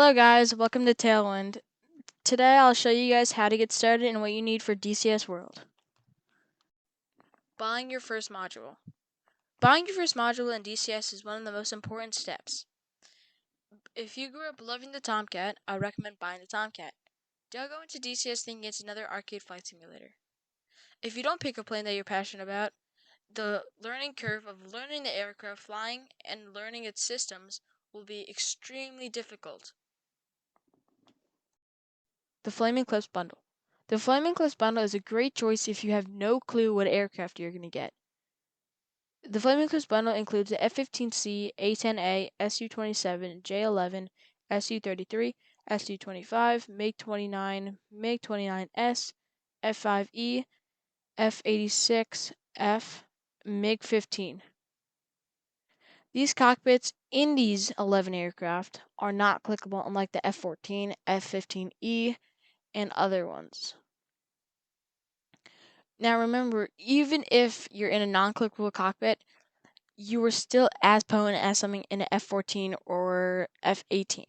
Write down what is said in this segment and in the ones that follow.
Hello guys, welcome to Tailwind. Today I'll show you guys how to get started and what you need for DCS World. Buying your first module. Buying your first module in DCS is one of the most important steps. If you grew up loving the Tomcat, I recommend buying the Tomcat. Don't go into DCS thinking it's another arcade flight simulator. If you don't pick a plane that you're passionate about, the learning curve of learning the aircraft flying and learning its systems will be extremely difficult. The Flaming Clips Bundle. The Flaming Clips Bundle is a great choice if you have no clue what aircraft you're going to get. The Flaming Clips Bundle includes the F-15C, A-10A, Su-27, J-11, Su-33, Su-25, MiG-29, MiG-29S, F-5E, F-86F, MiG-15. These cockpits in these 11 aircraft are not clickable unlike the F-14, F-15E, and other ones. Now remember, even if you're in a non-clickable cockpit, you are still as potent as something in an F-14 or F-18.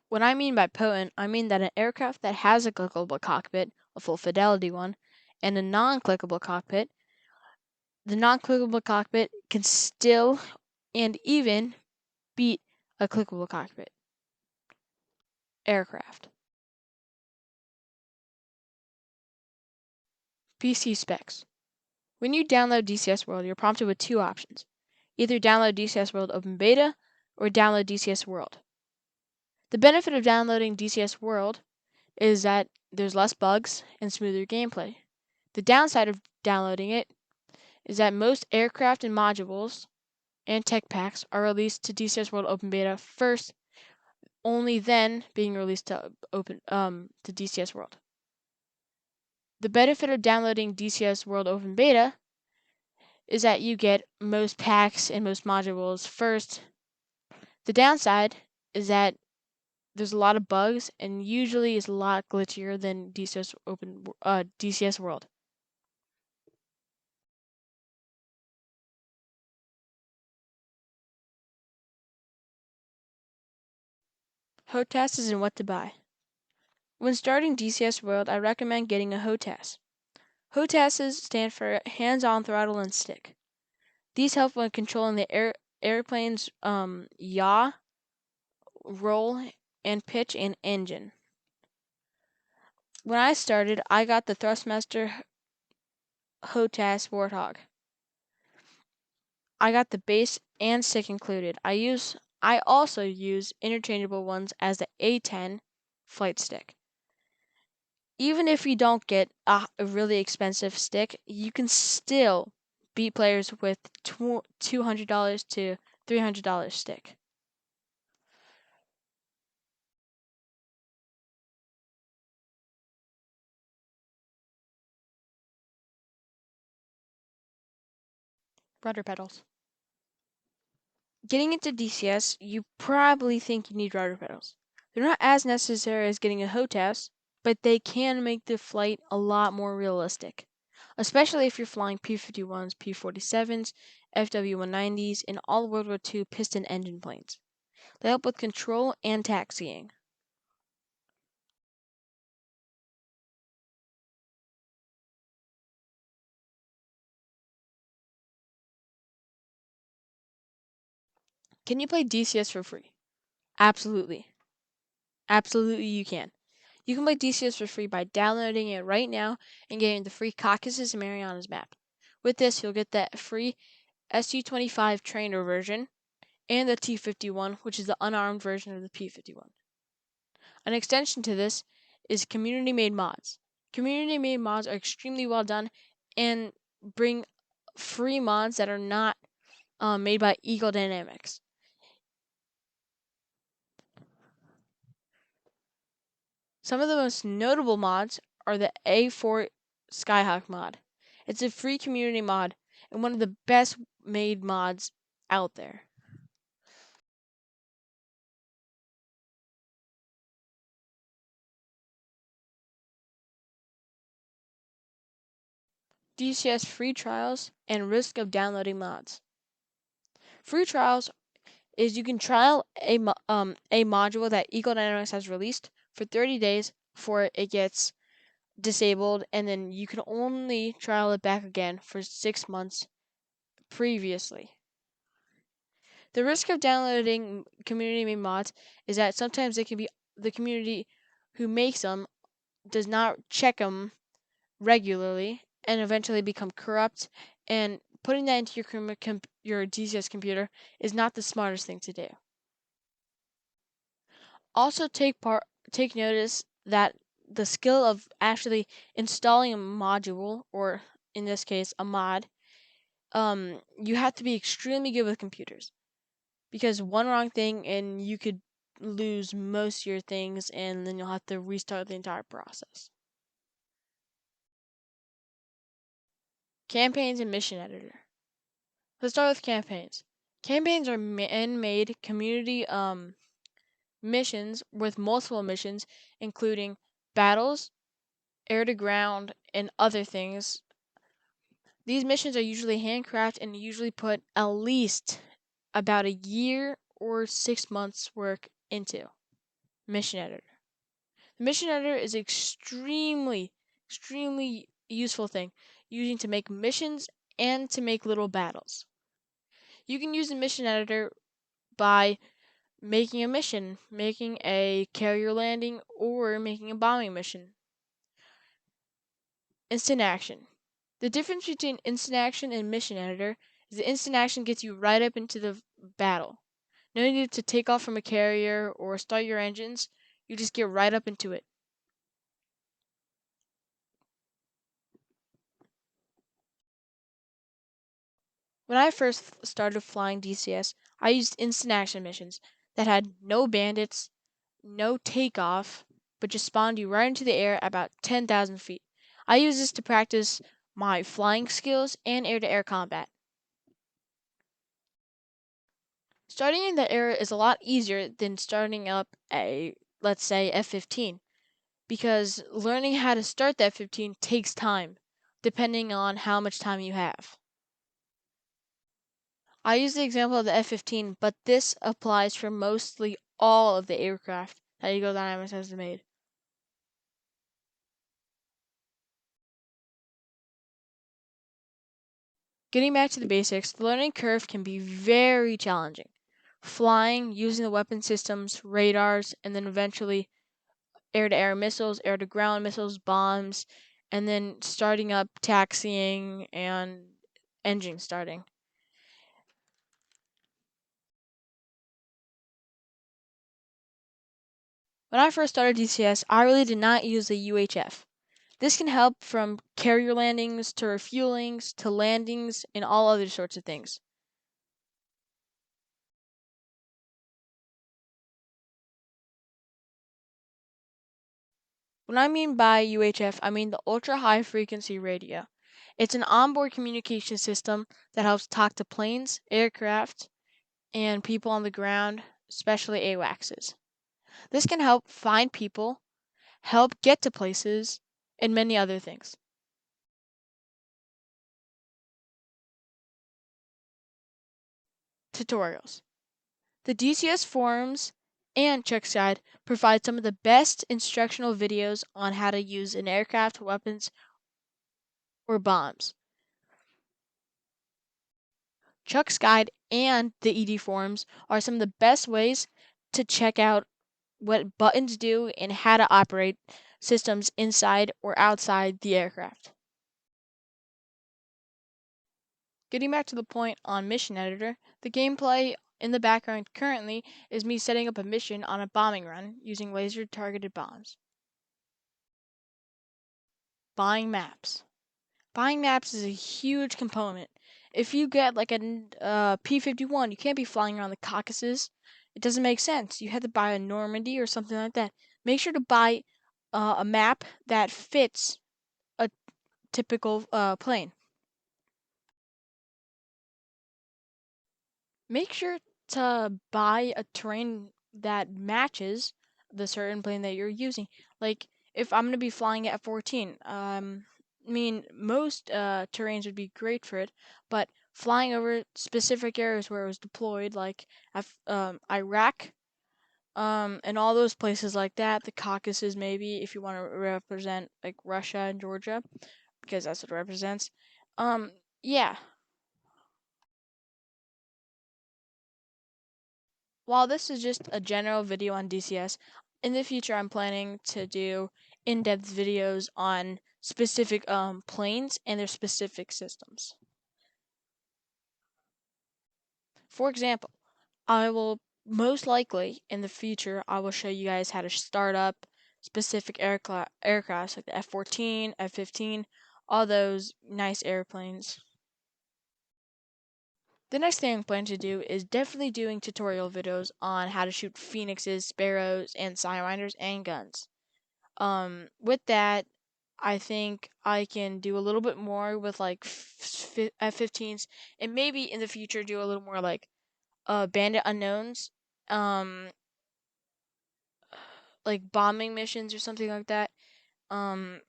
What I mean by potent, I mean that an aircraft that has a clickable cockpit, a full fidelity one, and a non-clickable cockpit, the non-clickable cockpit can still and even beat a clickable cockpit aircraft. PC specs. When you download DCS World, you're prompted with two options. Either download DCS World Open Beta or download DCS World. The benefit of downloading DCS World is that there's less bugs and smoother gameplay. The downside of downloading it is that most aircraft and modules and tech packs are released to DCS World Open Beta first, only then being released to DCS World. The benefit of downloading DCS World Open Beta is that you get most packs and most modules first. The downside is that there's a lot of bugs and usually is a lot glitchier than DCS World. HOTASs and what to buy. When starting DCS World, I recommend getting a HOTAS. HOTASs stand for hands-on throttle and stick. These help when controlling the airplane's yaw, roll, and pitch and engine. When I started, I got the Thrustmaster HOTAS Warthog. I got the base and stick included. I also use interchangeable ones as the A10 flight stick. Even if you don't get a really expensive stick, you can still beat players with $200 to $300 stick. Rudder pedals. Getting into DCS, you probably think you need rudder pedals. They're not as necessary as getting a HOTAS, but they can make the flight a lot more realistic, especially if you're flying P-51s, P-47s, FW-190s, and all World War II piston engine planes. They help with control and taxiing. Can you play DCS for free? Absolutely. Absolutely you can. You can play DCS for free by downloading it right now and getting the free Caucasus and Marianas map. With this, you'll get that free Su-25 trainer version and the T-51, which is the unarmed version of the P-51. An extension to this is community-made mods. Community-made mods are extremely well done and bring free mods that are not made by Eagle Dynamics. Some of the most notable mods are the A4 Skyhawk mod. It's a free community mod and one of the best made mods out there. DCS free trials and risk of downloading mods. Free trials is you can trial a module that Ecodynamics has released for 30 days before it gets disabled, and then you can only trial it back again for 6 months previously. The risk of downloading community-made mods is that sometimes it can be the community who makes them does not check them regularly and eventually become corrupt, and putting that into your DCS computer is not the smartest thing to do. Also take notice that the skill of actually installing a module, or in this case a mod, you have to be extremely good with computers, because one wrong thing and you could lose most of your things, and then you'll have to restart the entire process. Campaigns and mission editor. Let's start with campaigns. Campaigns are man-made community missions with multiple missions, including battles, air to ground, and other things. These missions are usually handcrafted and usually put at least about a year or 6 months work into. Mission editor. The mission editor is extremely useful thing, using to make missions and to make little battles. You can use the mission editor by making a mission, making a carrier landing, or making a bombing mission. Instant action. The difference between instant action and mission editor is that instant action gets you right up into the battle. No need to take off from a carrier or start your engines. You just get right up into it. When I first started flying DCS, I used instant action missions that had no bandits, no takeoff, but just spawned you right into the air about 10,000 feet. I use this to practice my flying skills and air-to-air combat. Starting in the air is a lot easier than starting up a, let's say, F-15, because learning how to start the F-15 takes time, depending on how much time you have. I use the example of the F-15, but this applies for mostly all of the aircraft that Ecodynamics has made. Getting back to the basics, the learning curve can be very challenging. Flying, using the weapon systems, radars, and then eventually air-to-air missiles, air-to-ground missiles, bombs, and then starting up taxiing and engine starting. When I first started DCS, I really did not use the UHF. This can help from carrier landings to refuelings to landings and all other sorts of things. When I mean by UHF, I mean the ultra high frequency radio. It's an onboard communication system that helps talk to planes, aircraft, and people on the ground, especially AWACSs. This can help find people, help get to places, and many other things. Tutorials. The DCS forums and Chuck's Guide provide some of the best instructional videos on how to use an aircraft, weapons, or bombs. Chuck's Guide and the ED forums are some of the best ways to check out what buttons do and how to operate systems inside or outside the aircraft. Getting back to the point on Mission Editor, the gameplay in the background currently is me setting up a mission on a bombing run using laser-targeted bombs. Buying maps. Buying maps is a huge component. If you get like a P-51, you can't be flying around the Caucasus. It doesn't make sense. You have to buy a Normandy or something like that. Make sure to buy a map that fits a typical plane. Make sure to buy a terrain that matches the certain plane that you're using. Like if I'm going to be flying at 14, I mean most terrains would be great for it, but flying over specific areas where it was deployed, like Iraq, and all those places like that, the Caucasus maybe, if you want to represent like Russia and Georgia, because that's what it represents. Yeah. While this is just a general video on DCS, in the future I'm planning to do in-depth videos on specific planes and their specific systems. For example, I will most likely in the future I will show you guys how to start up specific aircrafts like the F-14, F-15, all those nice airplanes. The next thing I'm planning to do is definitely doing tutorial videos on how to shoot Phoenixes, Sparrows, and Sidewinders and guns. With that, I think I can do a little bit more with like F-15s, and maybe in the future do a little more like Bandit Unknowns, um, like bombing missions or something like that. Um,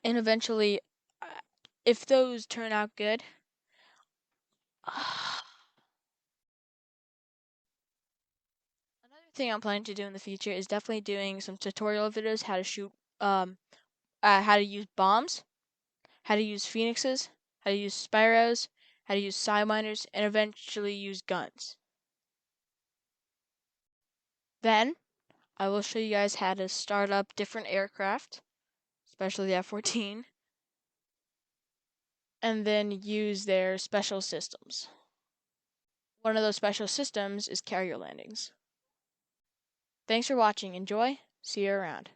and eventually, uh, if those turn out good, another thing I'm planning to do in the future is definitely doing some tutorial videos how to shoot, how to use bombs, how to use Phoenixes, how to use Spyros, how to use Sidewinders, and eventually use guns. Then, I will show you guys how to start up different aircraft, especially the F-14, and then use their special systems. One of those special systems is carrier landings. Thanks for watching. Enjoy. See you around.